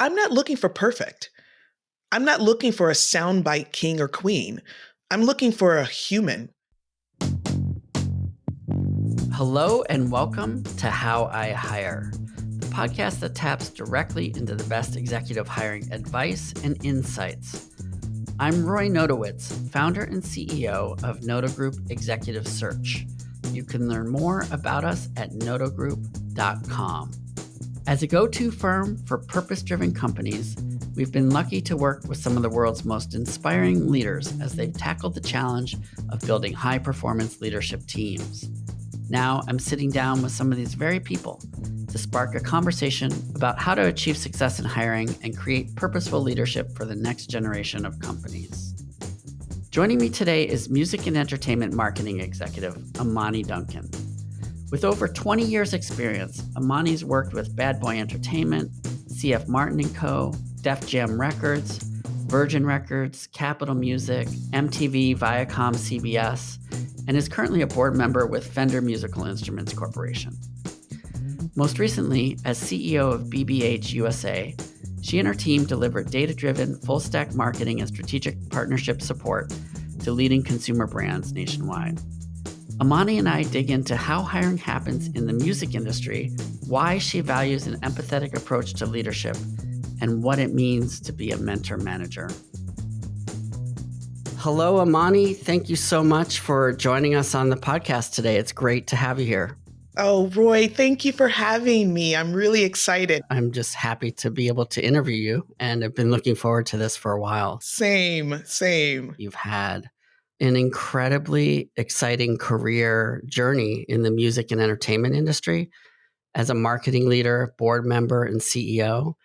I'm not looking for perfect. I'm not looking for a soundbite king or queen. I'm looking for a human. Hello and welcome to How I Hire, the podcast that taps directly into the best executive hiring advice and insights. I'm Roy Nodowitz, founder and CEO of Nodo Group Executive Search. You can learn more about us at nodogroup.com. As a go-to firm for purpose-driven companies, we've been lucky to work with some of the world's most inspiring leaders as they've tackled the challenge of building high-performance leadership teams. Now I'm sitting down with some of these very people to spark a conversation about how to achieve success in hiring and create purposeful leadership for the next generation of companies. Joining me today is music and entertainment marketing executive, Amani Duncan. With over 20 years experience, Amani's worked with Bad Boy Entertainment, CF Martin & Co., Def Jam Records, Virgin Records, Capitol Music, MTV, Viacom, CBS, and is currently a board member with Fender Musical Instruments Corporation. Most recently, as CEO of BBH USA, she and her team delivered data-driven, full-stack marketing and strategic partnership support to leading consumer brands nationwide. Amani and I dig into how hiring happens in the music industry, why she values an empathetic approach to leadership, and what it means to be a mentor manager. Hello, Amani. Thank you so much for joining us on the podcast today. It's great to have you here. Oh, Roy, thank you for having me. I'm really excited. I'm just happy to be able to interview you, and I've been looking forward to this for a while. Same. You've had an incredibly exciting career journey in the music and entertainment industry as a marketing leader, board member, and CEO.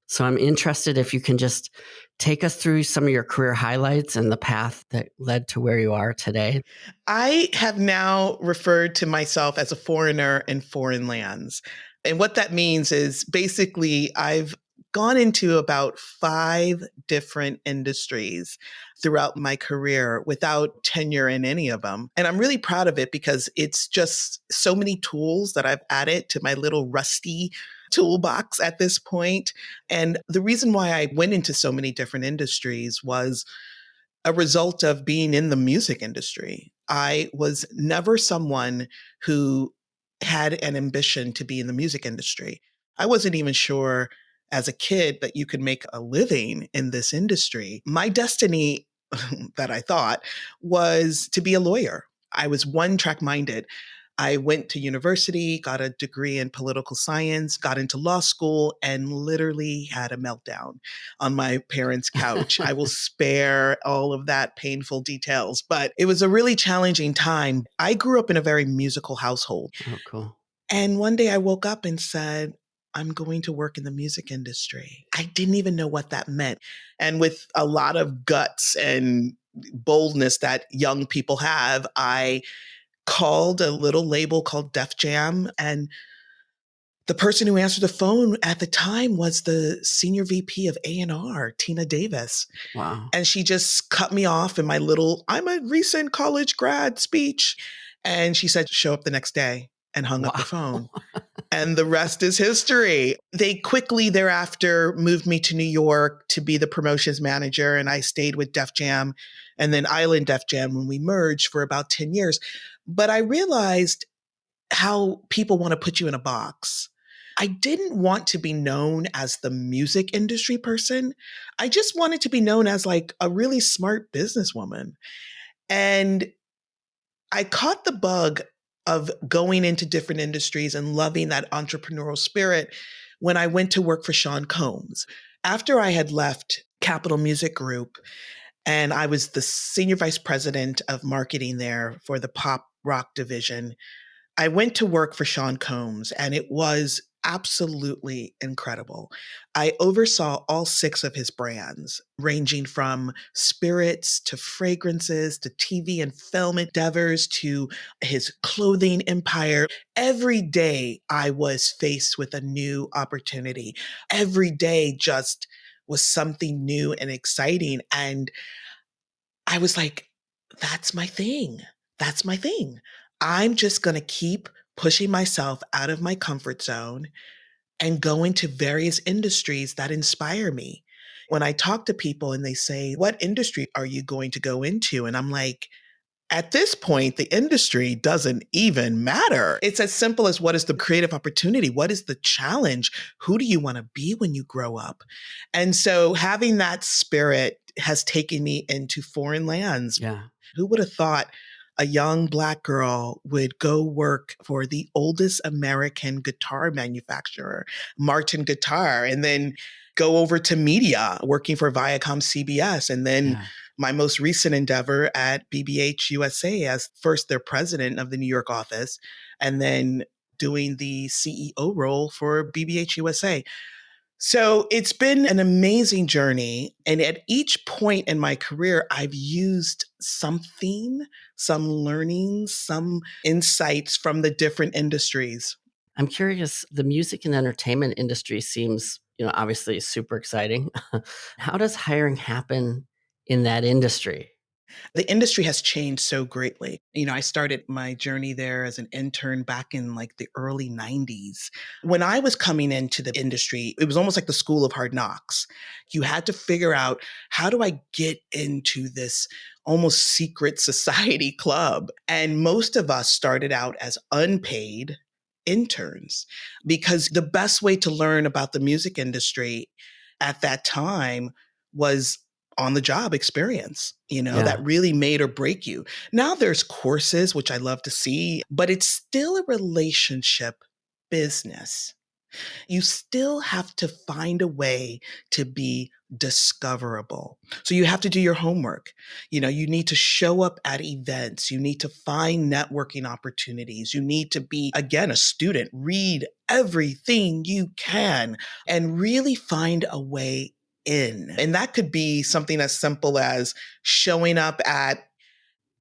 So I'm interested if you can just take us through some of your career highlights and the path that led to where you are today. I have now referred to myself as a foreigner in foreign lands. And what that means is basically I've gone into about 5 different industries throughout my career without tenure in any of them. And I'm really proud of it because it's just so many tools that I've added to my little rusty toolbox at this point. And the reason why I went into so many different industries was a result of being in the music industry. I was never someone who had an ambition to be in the music industry. I wasn't even sure as a kid that you could make a living in this industry. My destiny, that I thought, was to be a lawyer. I was one track minded. I went to university, got a degree in political science, got into law school, and literally had a meltdown on my parents' couch. I will spare all of that painful details, but it was a really challenging time. I grew up in a very musical household. Oh, cool. And one day I woke up and said, I'm going to work in the music industry. I didn't even know what that meant. And with a lot of guts and boldness that young people have, I called a little label called Def Jam. And the person who answered the phone at the time was the senior VP of A&R, Tina Davis. Wow. And she just cut me off in my little, I'm a recent college grad speech. And she said, show up the next day, and hung up the phone. And the rest is history. They quickly thereafter moved me to New York to be the promotions manager. And I stayed with Def Jam and then Island Def Jam when we merged for about 10 years. But I realized how people want to put you in a box. I didn't want to be known as the music industry person. I just wanted to be known as like a really smart businesswoman. And I caught the bug of going into different industries and loving that entrepreneurial spirit when I went to work for Sean Combs. After I had left Capitol Music Group, and I was the senior vice president of marketing there for the pop rock division, I went to work for Sean Combs, and it was absolutely incredible. I oversaw all 6 of his brands, ranging from spirits to fragrances to TV and film endeavors to his clothing empire. Every day I was faced with a new opportunity. Every day just was something new and exciting. And I was like, that's my thing. That's my thing. I'm just going to keep pushing myself out of my comfort zone and go into various industries that inspire me. When I talk to people and they say, "What industry are you going to go into?" And I'm like, at this point, the industry doesn't even matter. It's as simple as, what is the creative opportunity? What is the challenge? Who do you want to be when you grow up? And so having that spirit has taken me into foreign lands. Yeah. Who would have thought a young Black girl would go work for the oldest American guitar manufacturer, Martin Guitar, and then go over to media, working for Viacom CBS, and then Yeah. my most recent endeavor at BBH USA as first their president of the New York office, and then doing the CEO role for BBH USA. So it's been an amazing journey. And at each point in my career, I've used something, some learning, some insights from the different industries. I'm curious, the music and entertainment industry seems, obviously super exciting. How does hiring happen in that industry? The industry has changed so greatly. I started my journey there as an intern back in like the early 90s. When I was coming into the industry, it was almost like the school of hard knocks. You had to figure out, how do I get into this almost secret society club? And most of us started out as unpaid interns, because the best way to learn about the music industry at that time was on the job experience, that Yeah. really made or break you. Now there's courses, which I love to see, but it's still a relationship business. You still have to find a way to be discoverable. So you have to do your homework. You need to show up at events. You need to find networking opportunities. You need to be, again, a student, read everything you can and really find a way in. And that could be something as simple as showing up at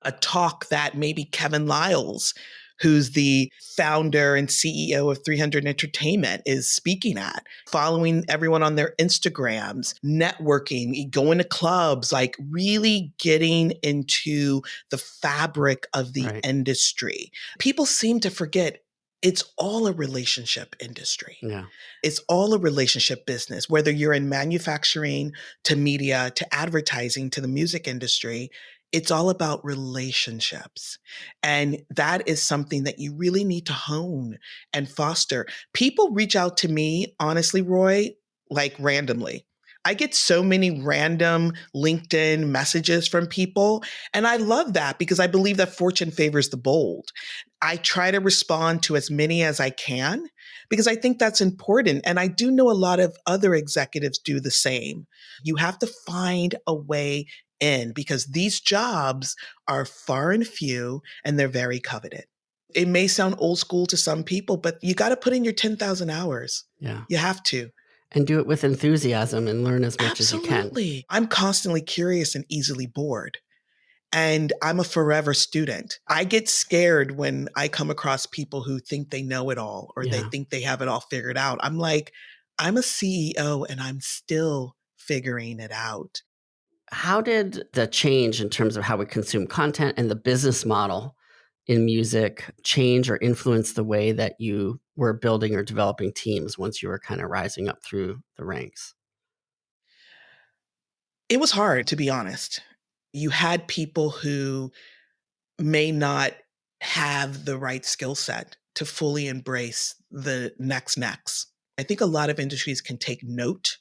a talk that maybe Kevin Liles, who's the founder and CEO of 300 Entertainment, is speaking at, following everyone on their Instagrams, networking, going to clubs, like really getting into the fabric of the Right. industry. People seem to forget, it's all a relationship industry. Yeah. It's all a relationship business, whether you're in manufacturing to media to advertising to the music industry. It's all about relationships. And that is something that you really need to hone and foster. People reach out to me, honestly, Roy, like randomly. I get so many random LinkedIn messages from people. And I love that, because I believe that fortune favors the bold. I try to respond to as many as I can, because I think that's important. And I do know a lot of other executives do the same. You have to find a way in, because these jobs are far and few and they're very coveted. It may sound old school to some people, but you got to put in your 10,000 hours. Yeah. You have to. And do it with enthusiasm and learn as much as you can. Absolutely. I'm constantly curious and easily bored. And I'm a forever student. I get scared when I come across people who think they know it all, or they Yeah. think they have it all figured out. I'm like, I'm a CEO and I'm still figuring it out. How did the change in terms of how we consume content and the business model in music change or influence the way that you were building or developing teams once you were kind of rising up through the ranks? It was hard, to be honest. You had people who may not have the right skill set to fully embrace the next. I think a lot of industries can take note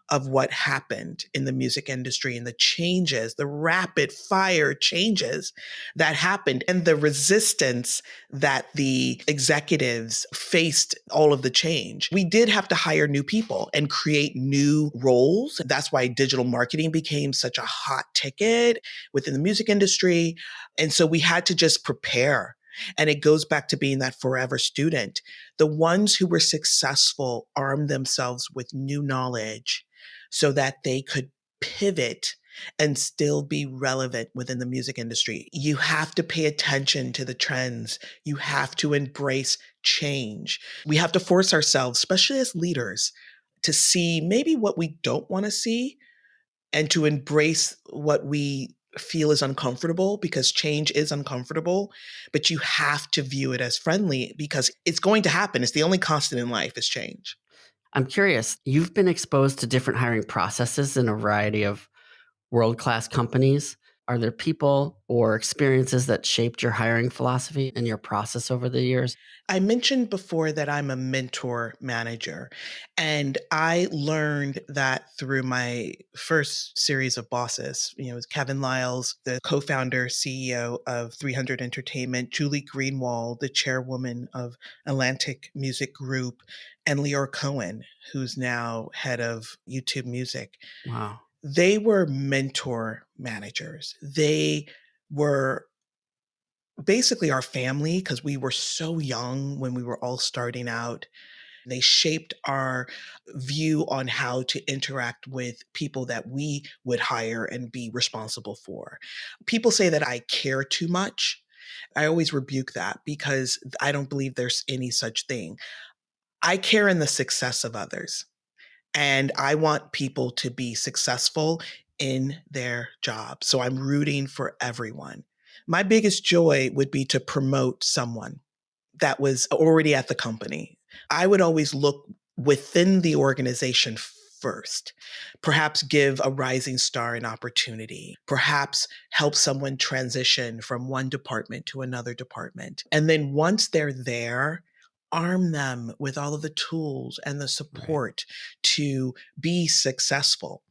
of what happened in the music industry and the changes, the rapid fire changes that happened, and the resistance that the executives faced all of the change. We did have to hire new people and create new roles. That's why digital marketing became such a hot ticket within the music industry. And so we had to just prepare. And it goes back to being that forever student. The ones who were successful armed themselves with new knowledge so that they could pivot and still be relevant within the music industry. You have to pay attention to the trends. You have to embrace change. We have to force ourselves, especially as leaders, to see maybe what we don't want to see and to embrace what we feel is uncomfortable, because change is uncomfortable, but you have to view it as friendly, because it's going to happen. It's the only constant in life is change. I'm curious, you've been exposed to different hiring processes in a variety of world-class companies. Are there people or experiences that shaped your hiring philosophy and your process over the years? I mentioned before that I'm a mentor manager, and I learned that through my first series of bosses. It was Kevin Liles, the co-founder, CEO of 300 Entertainment, Julie Greenwald, the chairwoman of Atlantic Music Group, and Leor Cohen, who's now head of YouTube Music. Wow. They were mentor managers. They were basically our family because we were so young when we were all starting out. They shaped our view on how to interact with people that we would hire and be responsible for. People say that I care too much. I always rebuke that because I don't believe there's any such thing. I care in the success of others. And I want people to be successful in their job. So I'm rooting for everyone. My biggest joy would be to promote someone that was already at the company. I would always look within the organization first, perhaps give a rising star an opportunity, perhaps help someone transition from one department to another department. And then once they're there, arm them with all of the tools and the Right. support to be successful.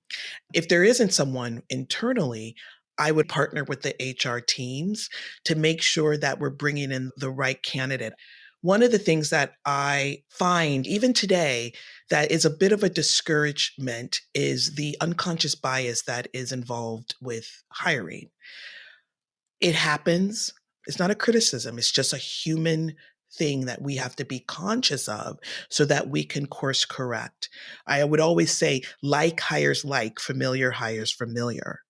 If there isn't someone internally, I would partner with the HR teams to make sure that we're bringing in the right candidate. One of the things that I find even today that is a bit of a discouragement is the unconscious bias that is involved with hiring. It happens. It's not a criticism. It's just a human thing that we have to be conscious of so that we can course correct. I would always say, like hires like, familiar hires familiar.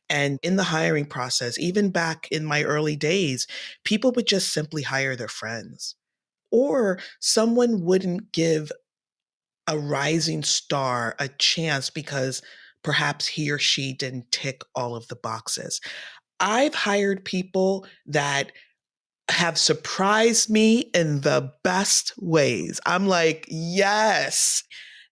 And in the hiring process, even back in my early days, people would just simply hire their friends, or someone wouldn't give a rising star a chance because perhaps he or she didn't tick all of the boxes. I've hired people that have surprised me in the best ways. I'm like, yes.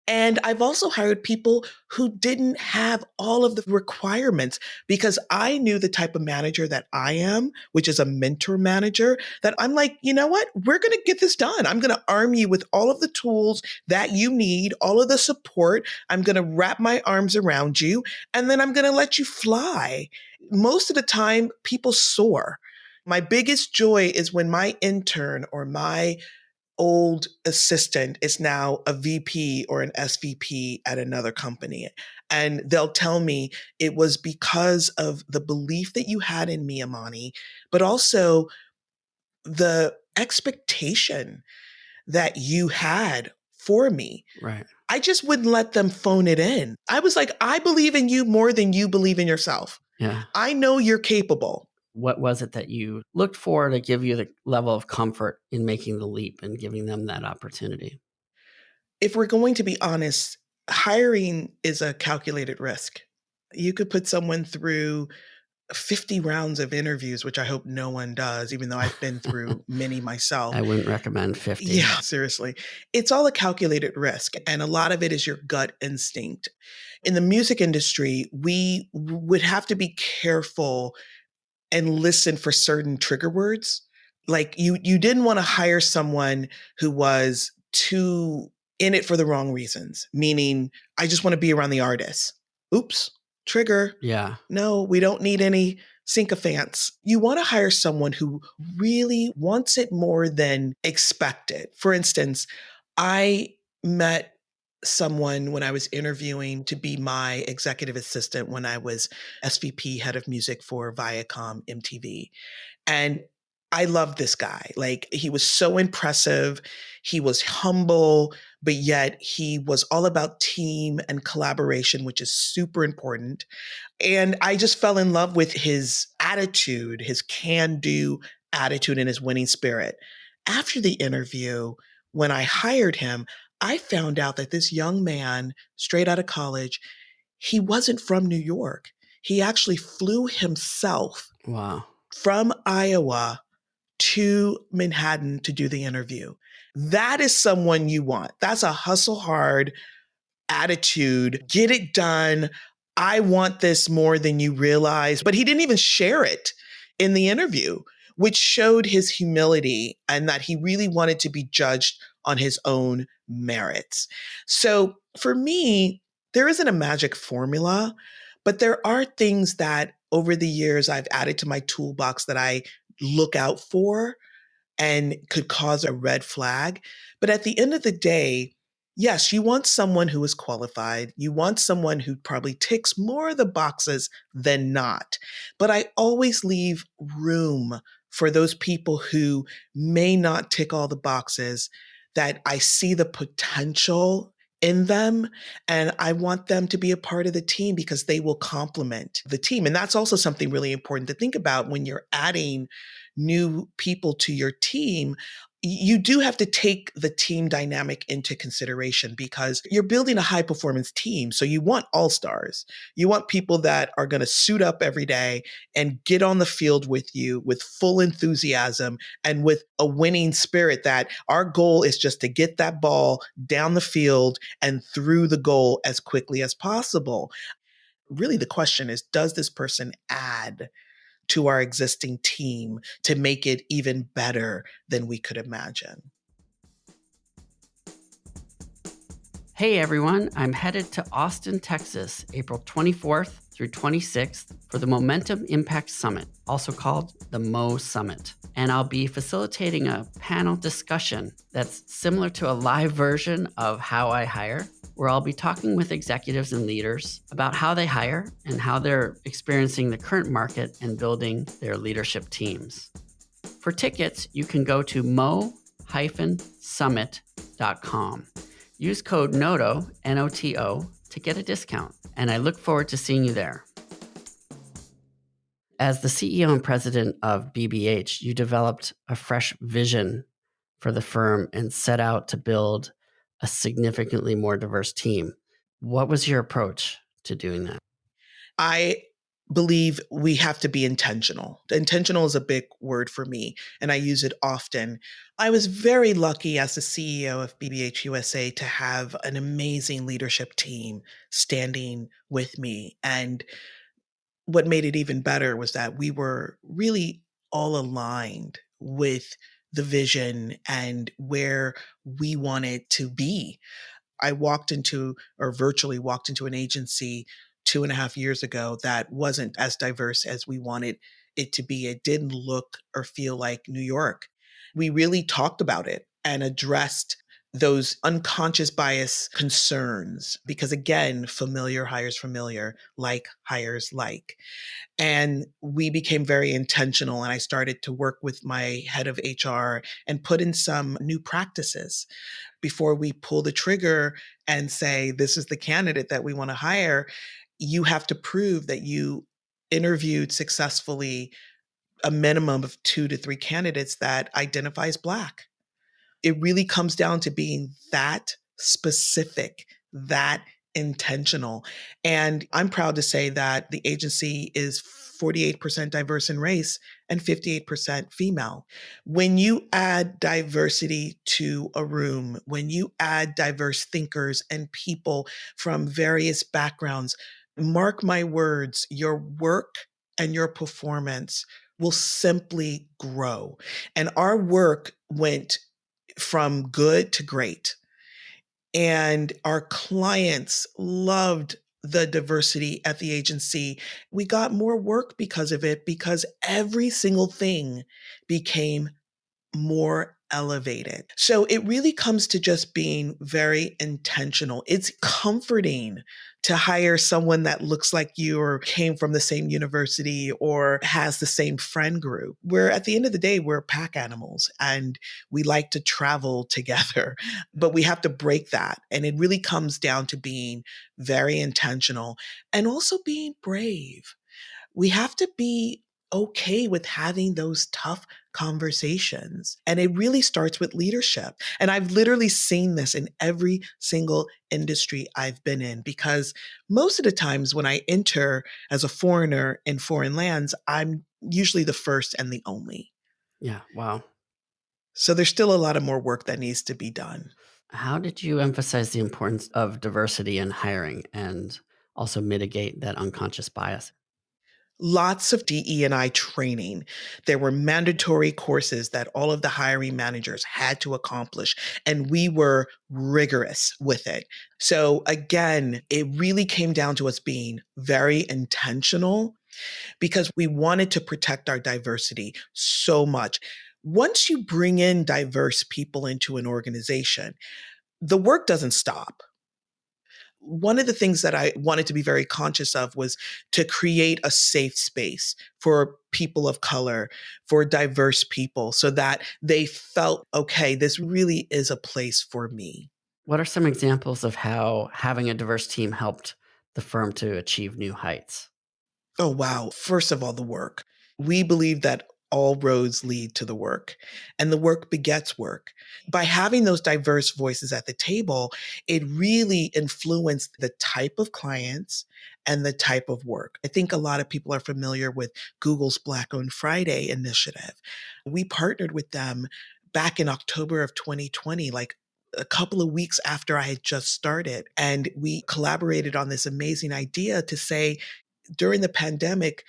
And I've also hired people who didn't have all of the requirements because I knew the type of manager that I am, which is a mentor manager, that I'm like, you know what? We're going to get this done. I'm going to arm you with all of the tools that you need, all of the support. I'm going to wrap my arms around you, and then I'm going to let you fly. Most of the time, people soar. My biggest joy is when my intern or my old assistant is now a VP or an SVP at another company. And they'll tell me it was because of the belief that you had in me, Amani, but also the expectation that you had for me. Right. I just wouldn't let them phone it in. I was like, I believe in you more than you believe in yourself. Yeah. I know you're capable. What was it that you looked for to give you the level of comfort in making the leap and giving them that opportunity? If we're going to be honest, hiring is a calculated risk. You could put someone through 50 rounds of interviews, which I hope no one does, even though I've been through many myself. I wouldn't recommend 50. Yeah, seriously. It's all a calculated risk, and a lot of it is your gut instinct. In the music industry, we would have to be careful and listen for certain trigger words. Like you didn't want to hire someone who was too in it for the wrong reasons, meaning I just want to be around the artist. Oops, trigger. Yeah. No, we don't need any sycophants. You want to hire someone who really wants it more than expected. For instance, I met someone when I was interviewing to be my executive assistant when I was SVP head of music for Viacom MTV. And I loved this guy. Like, he was so impressive. He was humble, but yet he was all about team and collaboration, which is super important. And I just fell in love with his attitude, his can do attitude, and his winning spirit. After the interview, when I hired him, I found out that this young man, straight out of college, he wasn't from New York. He actually flew himself Wow. from Iowa to Manhattan to do the interview. That is someone you want. That's a hustle hard attitude. Get it done. I want this more than you realize. But he didn't even share it in the interview, which showed his humility and that he really wanted to be judged on his own merits. So for me, there isn't a magic formula, but there are things that over the years I've added to my toolbox that I look out for and could cause a red flag. But at the end of the day, yes, you want someone who is qualified. You want someone who probably ticks more of the boxes than not. But I always leave room for those people who may not tick all the boxes, that I see the potential in them, and I want them to be a part of the team because they will complement the team. And that's also something really important to think about when you're adding new people to your team. You do have to take the team dynamic into consideration because you're building a high performance team. So you want all stars. You want people that are going to suit up every day and get on the field with you with full enthusiasm and with a winning spirit, that our goal is just to get that ball down the field and through the goal as quickly as possible. Really, the question is, does this person add to our existing team to make it even better than we could imagine? Hey everyone, I'm headed to Austin, Texas, April 24th through 26th for the Momentum Impact Summit, also called the Mo Summit. And I'll be facilitating a panel discussion that's similar to a live version of How I Hire, where I'll be talking with executives and leaders about how they hire and how they're experiencing the current market and building their leadership teams. For tickets, you can go to mo-summit.com. Use code NOTO, N-O-T-O, to get a discount, and I look forward to seeing you there. As the CEO and president of BBH, you developed a fresh vision for the firm and set out to build a significantly more diverse team. What was your approach to doing that? I believe we have to be intentional. Intentional is a big word for me, and I use it often. I was very lucky as the CEO of BBH USA to have an amazing leadership team standing with me. And what made it even better was that we were really all aligned with the vision and where we wanted to be. I walked into, or virtually walked into, an agency 2.5 years ago that wasn't as diverse as we wanted it to be. It didn't look or feel like New York. We really talked about it and addressed those unconscious bias concerns because, again, familiar hires familiar, like hires like. And we became very intentional. And I started to work with my head of HR and put in some new practices before we pull the trigger and say, this is the candidate that we want to hire. You have to prove that you interviewed successfully a minimum of 2 to 3 candidates that identifies Black. It really comes down to being that specific, that intentional. And I'm proud to say that the agency is 48% diverse in race and 58% female. When you add diversity to a room, when you add diverse thinkers and people from various backgrounds, mark my words, your work and your performance will simply grow. And our work went from good to great. And our clients loved the diversity at the agency. We got more work because of it, because every single thing became more elevated. So it really comes to just being very intentional. It's comforting to hire someone that looks like you or came from the same university or has the same friend group. Where at the end of the day, we're pack animals and we like to travel together, but we have to break that. And it really comes down to being very intentional and also being brave. We have to be okay with having those tough conversations. And it really starts with leadership. And I've literally seen this in every single industry I've been in, because most of the times when I enter as a foreigner in foreign lands, I'm usually the first and the only. Yeah, wow. So there's still a lot of more work that needs to be done. How did you emphasize the importance of diversity in hiring and also mitigate that unconscious bias? Lots of DE&I training. There were mandatory courses that all of the hiring managers had to accomplish, and we were rigorous with it. So again, it really came down to us being very intentional because we wanted to protect our diversity so much. Once you bring in diverse people into an organization, the work doesn't stop. One of the things that I wanted to be very conscious of was to create a safe space for people of color, for diverse people, so that they felt, okay, this really is a place for me. What are some examples of how having a diverse team helped the firm to achieve new heights? Oh, wow. First of all, the work. We believe that all roads lead to the work, and the work begets work. By having those diverse voices at the table, it really influenced the type of clients and the type of work. I think a lot of people are familiar with Google's Black Owned Friday initiative. We partnered with them back in October of 2020, like a couple of weeks after I had just started. And we collaborated on this amazing idea to say, during the pandemic,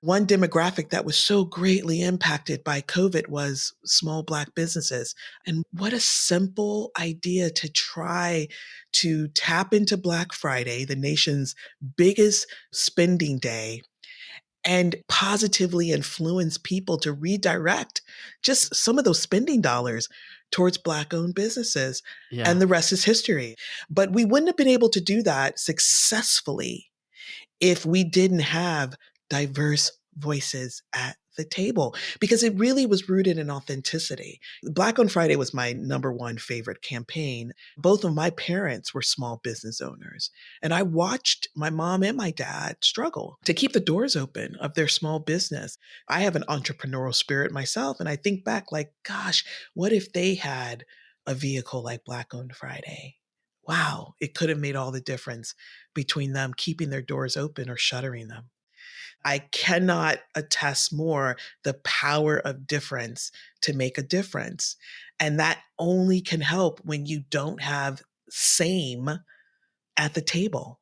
one demographic that was so greatly impacted by COVID was small Black businesses. And what a simple idea to try to tap into Black Friday, the nation's biggest spending day, and positively influence people to redirect just some of those spending dollars towards Black owned businesses. Yeah. And the rest is history. But we wouldn't have been able to do that successfully if we didn't have diverse voices at the table because it really was rooted in authenticity. Black on Friday was my number one favorite campaign. Both of my parents were small business owners, and I watched my mom and my dad struggle to keep the doors open of their small business. I have an entrepreneurial spirit myself, and I think back like, gosh, what if they had a vehicle like Black Owned Friday? Wow, it could have made all the difference between them keeping their doors open or shuttering them. I cannot attest more the power of difference to make a difference. And that only can help when you don't have same at the table.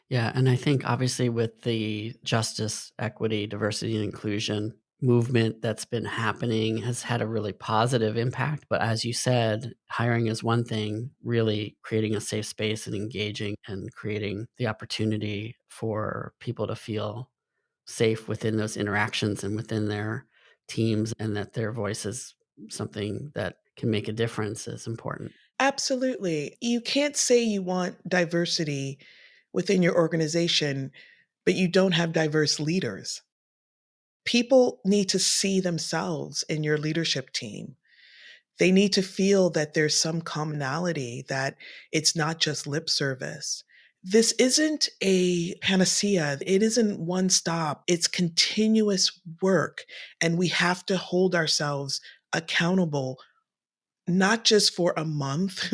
Yeah, and I think obviously with the justice, equity, diversity, and inclusion movement that's been happening has had a really positive impact. But as you said, hiring is one thing, really creating a safe space and engaging and creating the opportunity for people to feel safe within those interactions and within their teams, and that their voice is something that can make a difference is important. Absolutely. You can't say you want diversity within your organization, but you don't have diverse leaders. People need to see themselves in your leadership team. They need to feel that there's some commonality, that it's not just lip service. This isn't a panacea. It isn't one stop. It's continuous work. And we have to hold ourselves accountable, not just for a month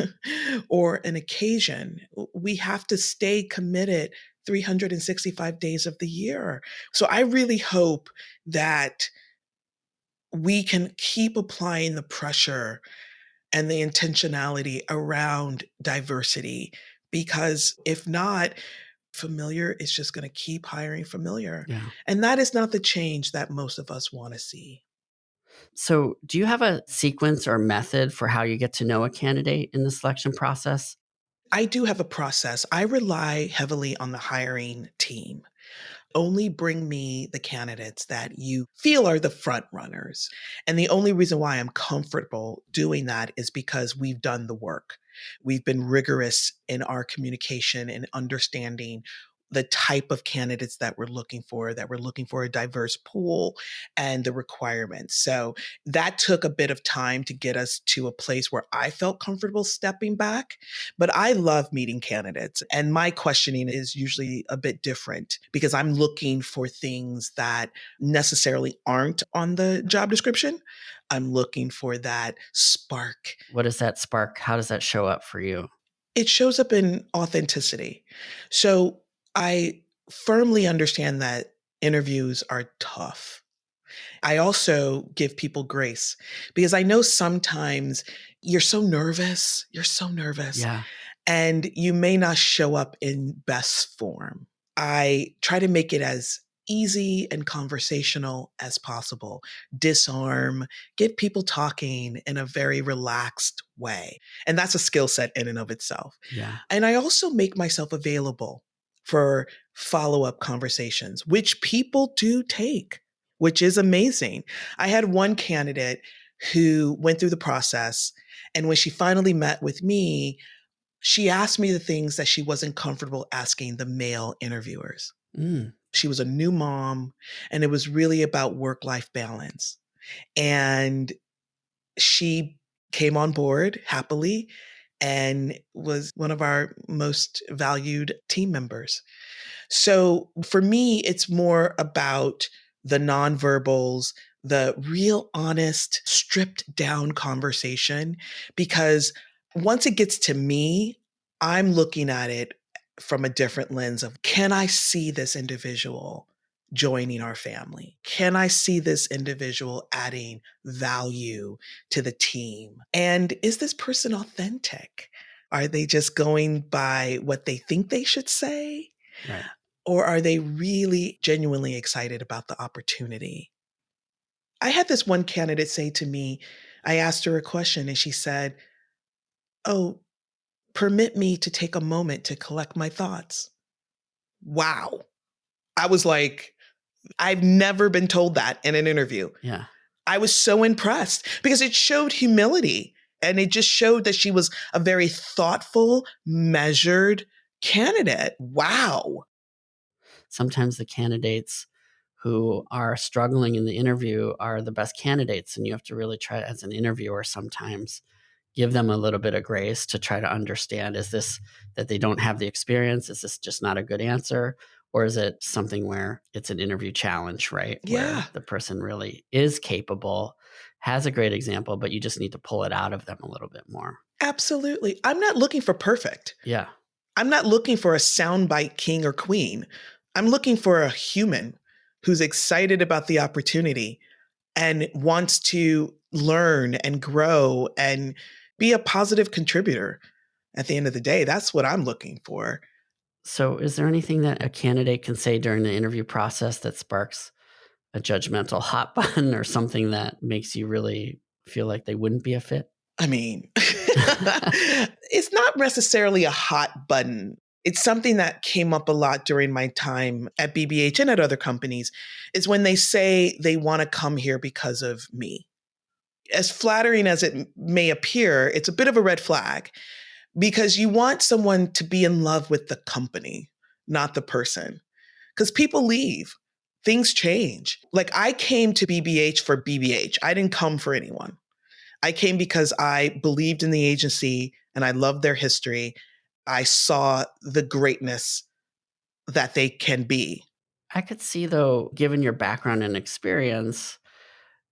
or an occasion. We have to stay committed 365 days of the year. So I really hope that we can keep applying the pressure and the intentionality around diversity. Because if not, familiar is just going to keep hiring familiar. Yeah. And that is not the change that most of us want to see. So, do you have a sequence or method for how you get to know a candidate in the selection process? I do have a process. I rely heavily on the hiring team. Only bring me the candidates that you feel are the front runners. And the only reason why I'm comfortable doing that is because we've done the work. We've been rigorous in our communication and understanding the type of candidates that we're looking for a diverse pool and the requirements. So that took a bit of time to get us to a place where I felt comfortable stepping back. But I love meeting candidates. And my questioning is usually a bit different because I'm looking for things that necessarily aren't on the job description. I'm looking for that spark. What does that spark? How does that show up for you? It shows up in authenticity. So I firmly understand that interviews are tough. I also give people grace because I know sometimes you're so nervous. You're so nervous. Yeah. And you may not show up in best form. I try to make it as easy and conversational as possible, disarm, get people talking in a very relaxed way. And that's a skill set in and of itself. Yeah. And I also make myself available for follow up conversations, which people do take, which is amazing. I had one candidate who went through the process, and when she finally met with me, she asked me the things that she wasn't comfortable asking the male interviewers. Mm. She was a new mom, and it was really about work life balance. And she came on board happily and was one of our most valued team members. So for me, it's more about the nonverbals, the real honest, stripped down conversation, because once it gets to me, I'm looking at it from a different lens of, can I see this individual joining our family? Can I see this individual adding value to the team? And is this person authentic? Are they just going by what they think they should say? Right. Or are they really genuinely excited about the opportunity? I had this one candidate say to me, I asked her a question and she said, "Oh, permit me to take a moment to collect my thoughts." Wow. I was like, I've never been told that in an interview. Yeah. I was so impressed because it showed humility and it just showed that she was a very thoughtful, measured candidate. Wow. Sometimes the candidates who are struggling in the interview are the best candidates. And you have to really try, as an interviewer, sometimes give them a little bit of grace to try to understand, is this that they don't have the experience? Is this just not a good answer? Or is it something where it's an interview challenge, right? Yeah, Where the person really is capable, has a great example, but you just need to pull it out of them a little bit more. absolutely. I'm not looking for perfect. Yeah. I'm not looking for a soundbite king or queen. I'm looking for a human who's excited about the opportunity and wants to learn and grow and be a positive contributor. At the end of the day, that's what I'm looking for. So, is there anything that a candidate can say during the interview process that sparks a judgmental hot button or something that makes you really feel like they wouldn't be a fit? I mean, it's not necessarily a hot button. It's something that came up a lot during my time at BBH and at other companies, is when they say they want to come here because of me. As flattering as it may appear, it's a bit of a red flag because you want someone to be in love with the company, not the person. Because people leave, things change. Like I came to BBH for BBH, I didn't come for anyone. I came because I believed in the agency and I loved their history. I saw the greatness that they can be. I could see, though, given your background and experience,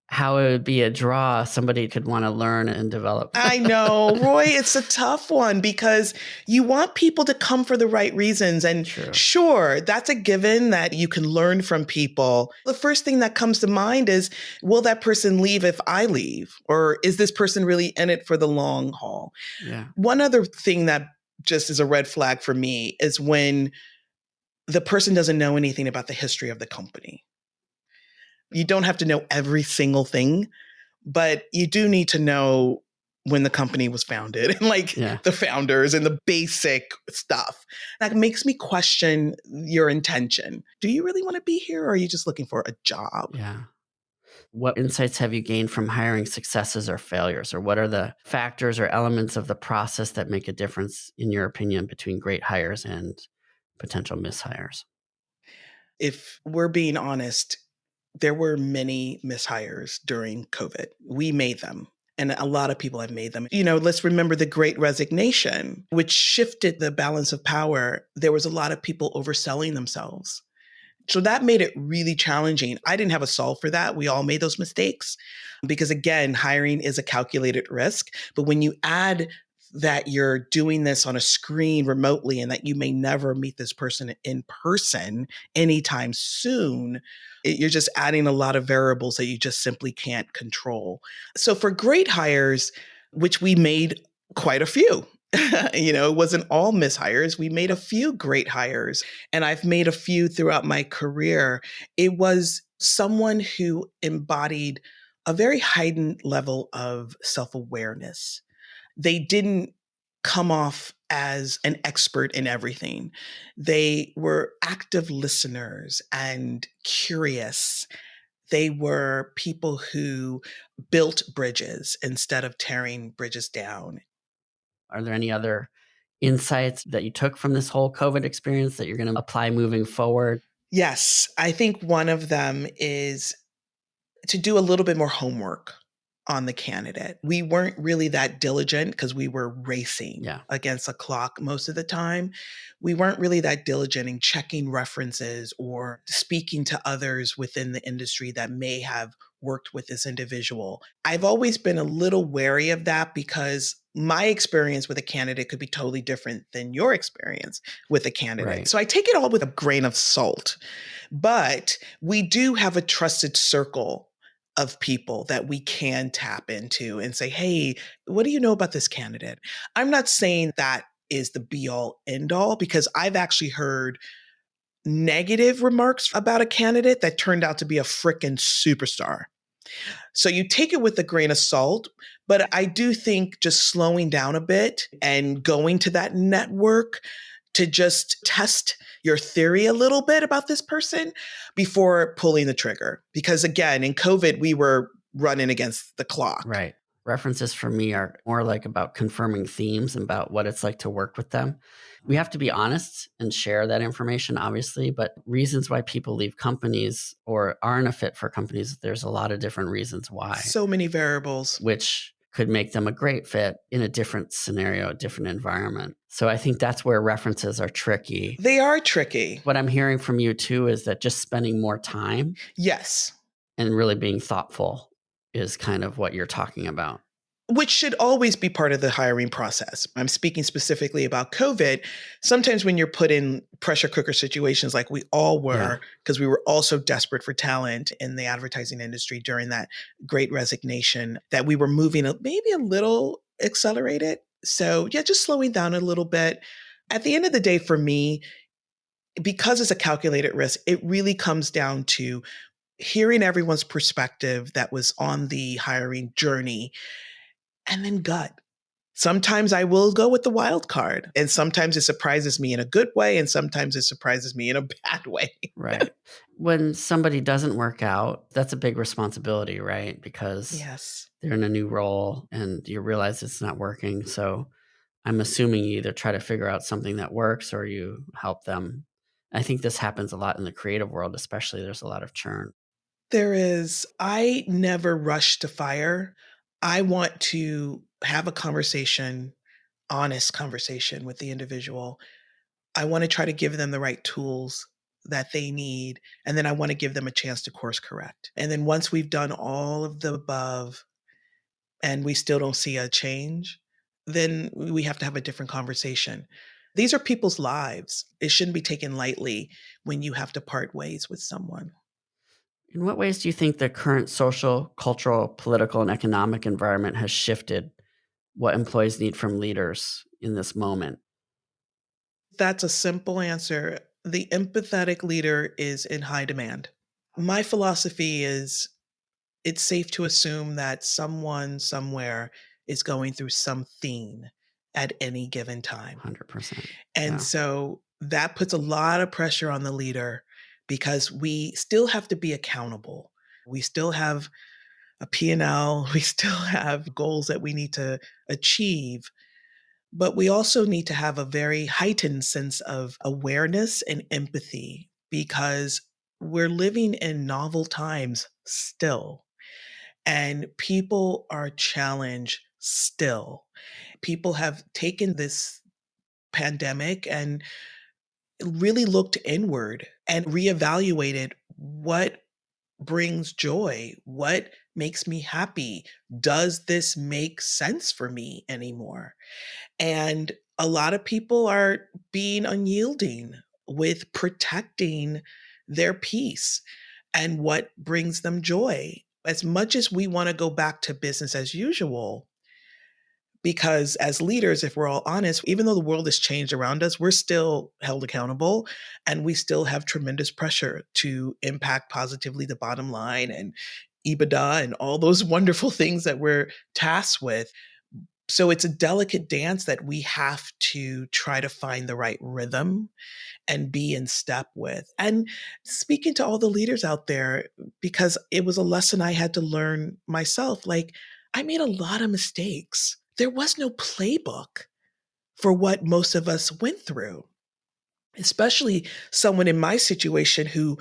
how it would be a draw. Somebody could want to learn and develop. I know, Roy, it's a tough one because you want people to come for the right reasons. And True. sure, that's a given that you can learn from people. The first thing that comes to mind is, will that person leave if I leave? Or is this person really in it for the long haul? Yeah. One other thing that just is a red flag for me is when the person doesn't know anything about the history of the company. You don't have to know every single thing, but you do need to know when the company was founded and like Yeah. the founders and the basic stuff. That makes me question your intention. Do you really want to be here or are you just looking for a job? Yeah. What insights have you gained from hiring successes or failures? Or what are the factors or elements of the process that make a difference, in your opinion, between great hires and potential mishires? If we're being honest, there were many mishires during COVID. We made them. And a lot of people have made them. You know, let's remember the great resignation, which shifted the balance of power. There was a lot of people overselling themselves. So that made it really challenging. I didn't have a solve for that. We all made those mistakes because, again, hiring is a calculated risk. But when you add that you're doing this on a screen remotely and that you may never meet this person in person anytime soon, you're just adding a lot of variables that you just simply can't control. So for great hires, which we made quite a few, it wasn't all mishires. We made a few great hires, and I've made a few throughout my career. It was someone who embodied a very heightened level of self-awareness. They didn't come off as an expert in everything. They were active listeners and curious. They were people who built bridges instead of tearing bridges down. Are there any other insights that you took from this whole COVID experience that you're going to apply moving forward? Yes, I think one of them is to do a little bit more homework on the candidate. We weren't really that diligent because we were racing Yeah. against the clock most of the time. We weren't really that diligent in checking references or speaking to others within the industry that may have worked with this individual. I've always been a little wary of that because my experience with a candidate could be totally different than your experience with a candidate. Right. So I take it all with a grain of salt. But we do have a trusted circle of people that we can tap into and say, hey, what do you know about this candidate? I'm not saying that is the be all end all, because I've actually heard negative remarks about a candidate that turned out to be a frickin' superstar. So you take it with a grain of salt, but I do think just slowing down a bit and going to that network to just test your theory a little bit about this person before pulling the trigger. Because again, in COVID, we were running against the clock. Right. References for me are more like about confirming themes about what it's like to work with them. We have to be honest and share that information, obviously, but reasons why people leave companies or aren't a fit for companies, there's a lot of different reasons why, So many variables. which could make them a great fit in a different scenario, a different environment. So I think that's where references are tricky. They are tricky. What I'm hearing from you too is that just spending more time Yes. and really being thoughtful is kind of what you're talking about. Which should always be part of the hiring process. I'm speaking specifically about COVID. Sometimes when you're put in pressure cooker situations like we all were, because we were all so desperate for talent in the advertising industry during that great resignation, that we were moving maybe a little accelerated. So yeah, just slowing down a little bit. At the end of the day, for me, because it's a calculated risk, it really comes down to hearing everyone's perspective that was on the hiring journey, and then gut. Sometimes I will go with the wild card, and sometimes it surprises me in a good way, and sometimes it surprises me in a bad way. Right. When somebody doesn't work out, that's a big responsibility, right? Because Yes. they're in a new role and you realize it's not working. So I'm assuming you either try to figure out something that works or you help them. I think this happens a lot in the creative world, especially. There's a lot of churn. There is. I never rush to fire. I want to have a conversation, honest conversation with the individual. I want to try to give them the right tools that they need. And then I want to give them a chance to course correct. And then once we've done all of the above and we still don't see a change, then we have to have a different conversation. These are people's lives. It shouldn't be taken lightly when you have to part ways with someone. In what ways do you think the current social, cultural, political, and economic environment has shifted what employees need from leaders in this moment? That's a simple answer. The empathetic leader is in high demand. My philosophy is it's safe to assume that someone somewhere is going through something at any given time. 100%. And Yeah. so that puts a lot of pressure on the leader because we still have to be accountable. We still have a P&L, we still have goals that we need to achieve, but we also need to have a very heightened sense of awareness and empathy because we're living in novel times still. And people are challenged still. People have taken this pandemic and really looked inward and reevaluated what brings joy, what makes me happy? Does this make sense for me anymore? And a lot of people are being unyielding with protecting their peace and what brings them joy. As much as we want to go back to business as usual, because as leaders, if we're all honest, even though the world has changed around us, we're still held accountable and we still have tremendous pressure to impact positively the bottom line and EBITDA and all those wonderful things that we're tasked with. So it's a delicate dance that we have to try to find the right rhythm and be in step with. And speaking to all the leaders out there, because it was a lesson I had to learn myself, like I made a lot of mistakes. There was no playbook for what most of us went through, especially someone in my situation who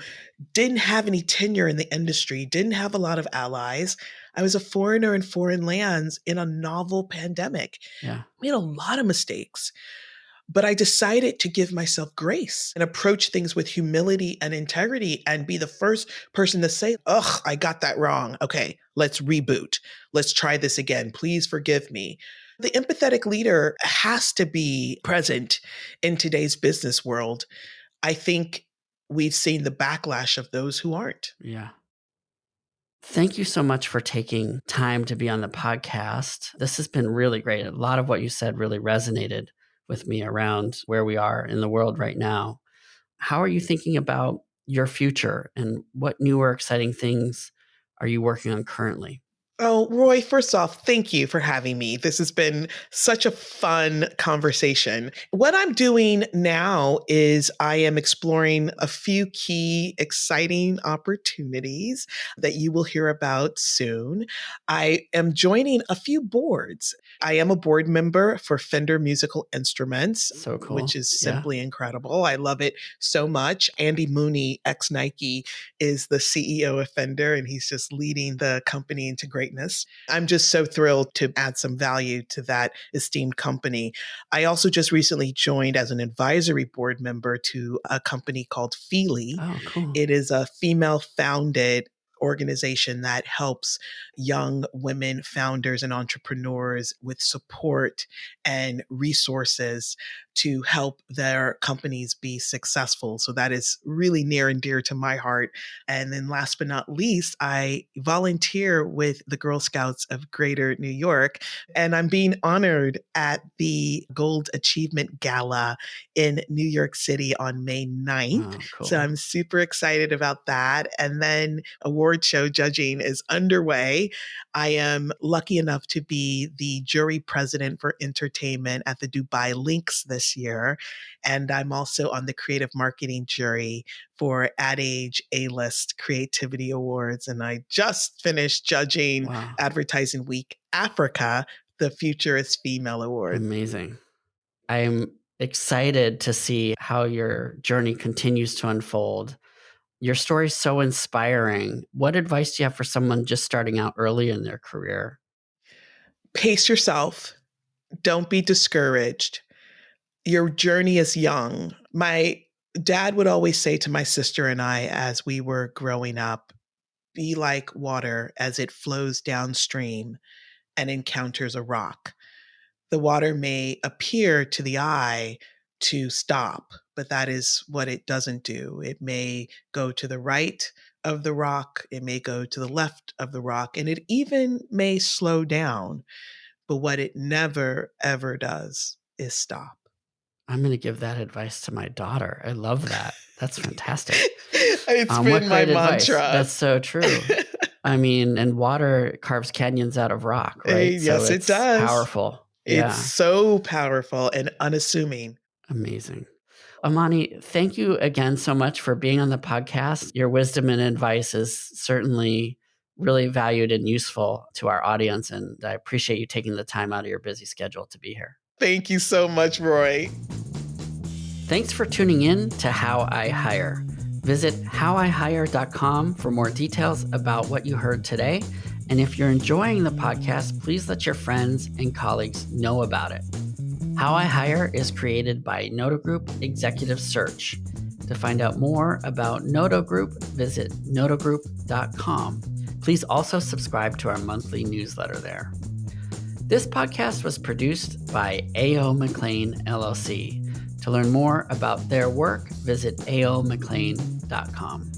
didn't have any tenure in the industry, didn't have a lot of allies. I was a foreigner in foreign lands in a novel pandemic. Yeah. I made a lot of mistakes, but I decided to give myself grace and approach things with humility and integrity and be the first person to say, ugh, I got that wrong. Okay, let's reboot. Let's try this again. Please forgive me. The empathetic leader has to be present in today's business world. I think we've seen the backlash of those who aren't. Yeah. Thank you so much for taking time to be on the podcast. This has been really great. A lot of what you said really resonated with me around where we are in the world right now. How are you thinking about your future and what new or exciting things are you working on currently? Oh, Roy, first off, thank you for having me. This has been such a fun conversation. What I'm doing now is I am exploring a few key exciting opportunities that you will hear about soon. I am joining a few boards. I am a board member for Fender Musical Instruments, So which cool. is Yeah. simply incredible. I love it so much. Andy Mooney, ex Nike, is the CEO of Fender, and he's just leading the company into greatness. I'm just so thrilled to add some value to that esteemed company. I also just recently joined as an advisory board member to a company called Feely. Oh, cool. It is a female founded organization that helps young women founders and entrepreneurs with support and resources to help their companies be successful. So that is really near and dear to my heart. And then last but not least, I volunteer with the Girl Scouts of Greater New York, and I'm being honored at the Gold Achievement Gala in New York City on May 9th. Oh, So cool. I'm super excited about that. And then award show judging is underway. I am lucky enough to be the jury president for entertainment at the Dubai Links this year. And I'm also on the creative marketing jury for Ad Age A-List Creativity Awards. And I just finished judging Wow. Advertising Week Africa, the Future is Female Award. Amazing. I'm excited to see how your journey continues to unfold. Your story is so inspiring. What advice do you have for someone just starting out early in their career? Pace yourself. Don't be discouraged. Your journey is young. My dad would always say to my sister and I as we were growing up, be like water as it flows downstream and encounters a rock. The water may appear to the eye to stop, but that is what it doesn't do. It may go to the right of the rock, it may go to the left of the rock, and it even may slow down. But what it never, ever does is stop. I'm going to give that advice to my daughter. I love that. That's fantastic. It's What been my great advice. mantra. That's so true. I mean, and water carves canyons out of rock, right? So Yes, it it's does. powerful. It's Yeah. so powerful and unassuming. Amazing. Amani, thank you again so much for being on the podcast. Your wisdom and advice is certainly really valued and useful to our audience. And I appreciate you taking the time out of your busy schedule to be here. Thank you so much, Roy. Thanks for tuning in to How I Hire. Visit howihire.com for more details about what you heard today. And if you're enjoying the podcast, please let your friends and colleagues know about it. How I Hire is created by Noto Group Executive Search. To find out more about Noto Group, visit notogroup.com. Please also subscribe to our monthly newsletter there. This podcast was produced by A.O. McLean, LLC. To learn more about their work, visit aomclean.com.